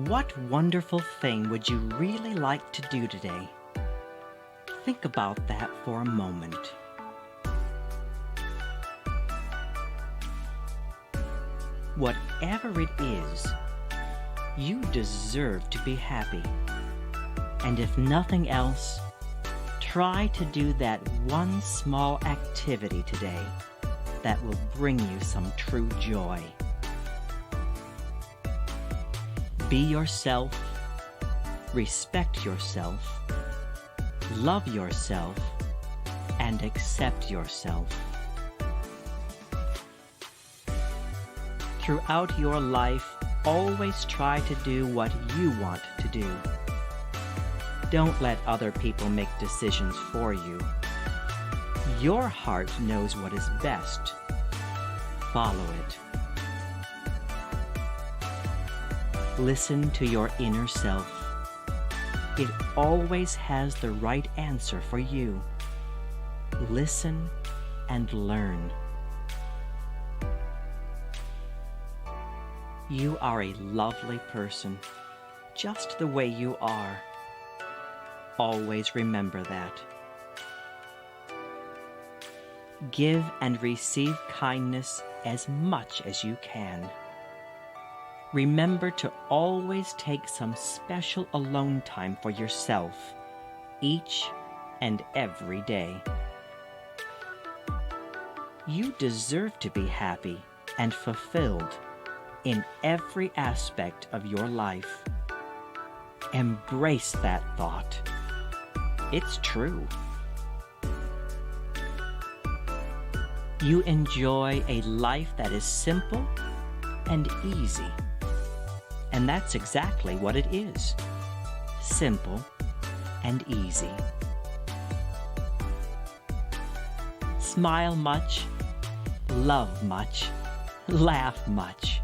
What wonderful thing would you really like to do today? Think about that for a moment. Whatever it is, you deserve to be happy. And if nothing else, try to do that one small activity today that will bring you some true joy. Be yourself, respect yourself, love yourself, and accept yourself. Throughout your life, always try to do what you want to do. Don't let other people make decisions for you. Your heart knows what is best. Follow it. Listen to your inner self. It always has the right answer for you. Listen and learn. You are a lovely person, just the way you are. Always remember that. Give and receive kindness as much as you can. Remember to always take some special alone time for yourself, each and every day. You deserve to be happy and fulfilled in every aspect of your life. Embrace that thought. It's true. You enjoy a life that is simple and easy. And that's exactly what it is. Simple and easy. Smile much, love much, laugh much.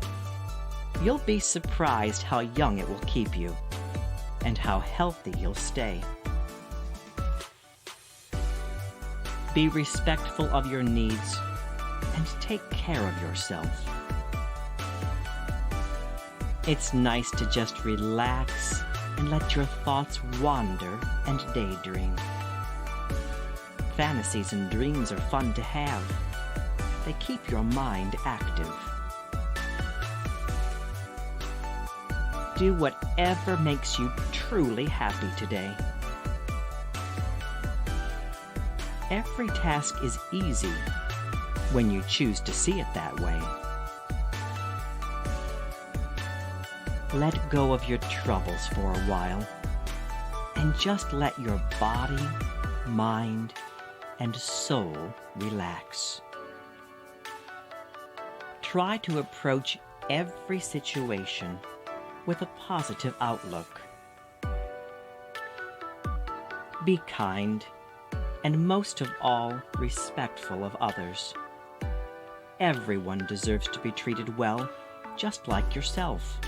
You'll be surprised how young it will keep you and how healthy you'll stay. Be respectful of your needs and take care of yourself. It's nice to just relax and let your thoughts wander and daydream. Fantasies and dreams are fun to have. They keep your mind active. Do whatever makes you truly happy today. Every task is easy when you choose to see it that way. Let go of your troubles for a while and just let your body, mind, and soul relax. Try to approach every situation with a positive outlook. Be kind and most of all, respectful of others. Everyone deserves to be treated well, just like yourself.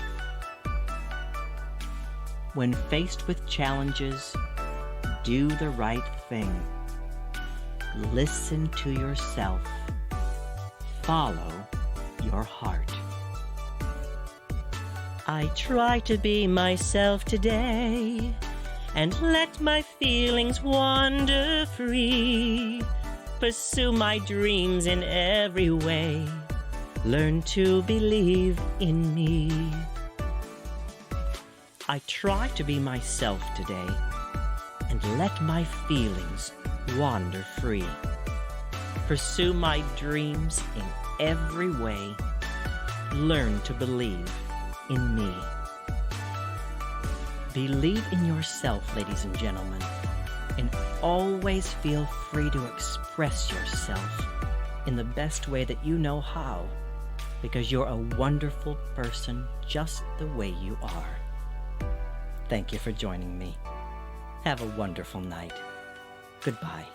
When faced with challenges, do the right thing. Listen to yourself. Follow your heart. I try to be myself today and let my feelings wander free. Pursue my dreams in every way. Learn to believe in me. I try to be myself today and let my feelings wander free. Pursue my dreams in every way. Learn to believe in me. Believe in yourself, ladies and gentlemen, and always feel free to express yourself in the best way that you know how, because you're a wonderful person just the way you are. Thank you for joining me. Have a wonderful night. Goodbye.